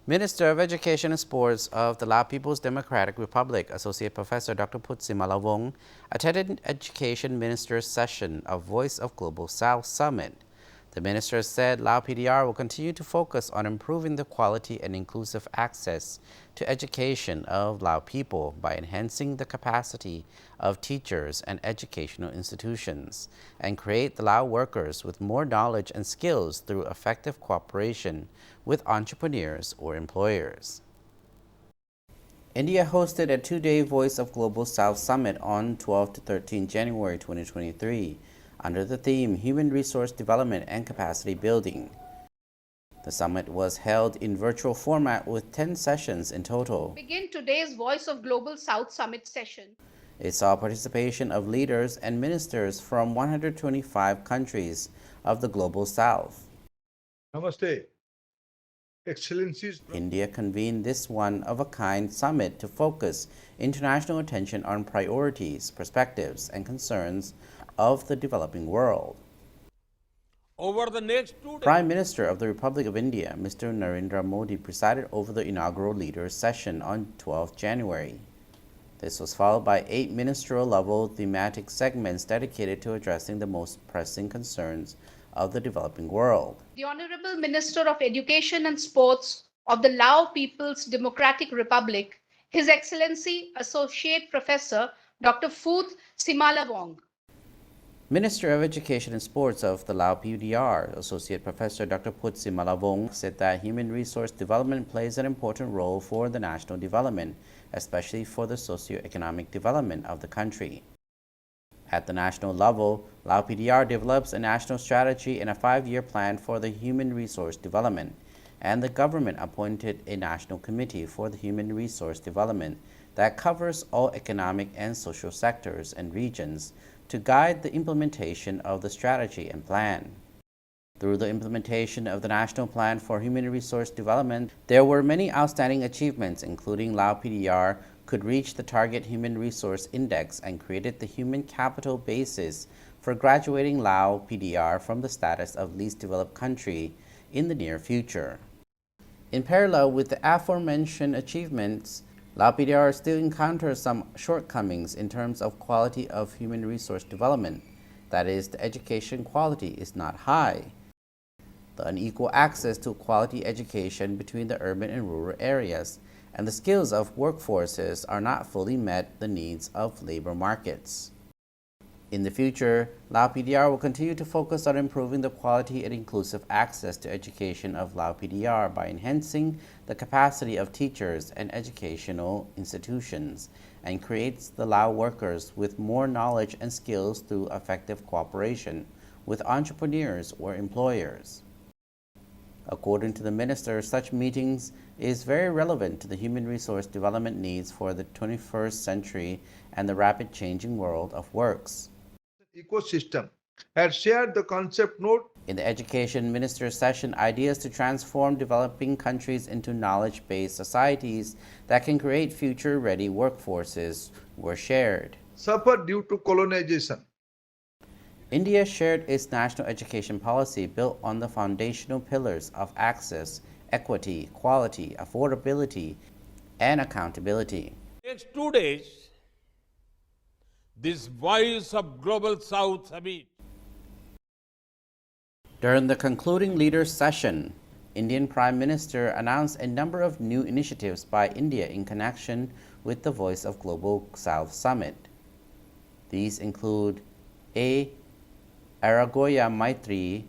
Minister of Education and Sports of the Lao People's Democratic Republic, Associate Professor Dr. Phout SIMMALAVONG, attended an Education Minister's session of Voice of Global South Summit. The minister said Lao PDR will continue to focus on improving the quality and inclusive access to education of Lao people by enhancing the capacity of teachers and educational institutions and create the Lao workers with more knowledge and skills through effective cooperation with entrepreneurs or employers. India hosted a two-day Voice of Global South Summit on 12 to 13 January 2023 under the theme Human Resource Development and Capacity Building. The summit was held in virtual format with 10 sessions in total. Begin today's Voice of Global South Summit session. It saw participation of leaders and ministers from 125 countries of the Global South. Namaste. Excellencies. India convened this one-of-a-kind summit to focus international attention on priorities, perspectives, and concerns of the developing world. Over the next 2 days, Prime Minister of the Republic of India, Mr. Narendra Modi, presided over the inaugural leaders' session on 12 January. This was followed by 8 ministerial-level thematic segments dedicated to addressing the most pressing concerns of the developing world. The Honorable Minister of Education and Sports of the Lao People's Democratic Republic, His Excellency Associate Professor Dr. Phout SIMMALAVONG. Minister of Education and Sports of the Lao PDR, Associate Professor Dr. Phout SIMMALAVONG, said that human resource development plays an important role for the national development, especially for the socio-economic development of the country. At the national level, Lao PDR develops a national strategy and a 5-year plan for the human resource development, and the government appointed a national committee for the human resource development that covers all economic and social sectors and regions to guide the implementation of the strategy and plan. Through the implementation of the National Plan for Human Resource Development, there were many outstanding achievements, including Lao PDR could reach the target human resource index and created the human capital basis for graduating Lao PDR from the status of least developed country in the near future. In parallel with the aforementioned achievements, Lao PDR still encounters some shortcomings in terms of quality of human resource development. That is, the education quality is not high. The unequal access to quality education between the urban and rural areas, and the skills of workforces are not fully met the needs of labor markets. In the future, Lao PDR will continue to focus on improving the quality and inclusive access to education of Lao PDR by enhancing the capacity of teachers and educational institutions, and creates the Lao workers with more knowledge and skills through effective cooperation with entrepreneurs or employers. According to the minister, such meetings is very relevant to the human resource development needs for the 21st century and the rapid changing world of works. Ecosystem had shared the concept note. In the Education Minister's session, ideas to transform developing countries into knowledge-based societies that can create future-ready workforces were shared. Suffered due to colonization. India shared its national education policy built on the foundational pillars of access, equity, quality, affordability, and accountability. next 2 days, this Voice of Global South Summit. During the concluding leaders' session, Indian Prime Minister announced a number of new initiatives by India in connection with the Voice of Global South Summit. These include A. Aragoya Maitri,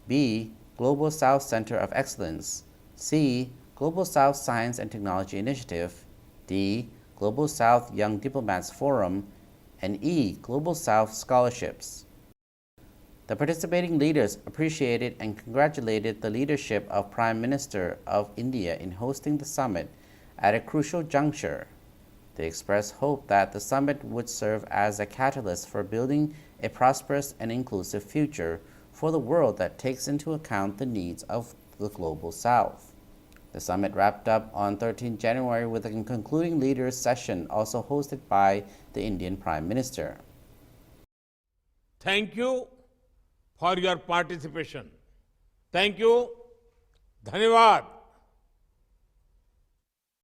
B. Global South Center of Excellence, C. Global South Science and Technology Initiative, D. Global South Young Diplomats Forum, and E. Global South Scholarships. The participating leaders appreciated and congratulated the leadership of Prime Minister of India in hosting the summit at a crucial juncture. They expressed hope that the summit would serve as a catalyst for building a prosperous and inclusive future for the world that takes into account the needs of the Global South. The summit wrapped up on 13 January with a concluding leaders' session also hosted by the Indian Prime Minister. Thank you for your participation. Thank you. Dhanyavad.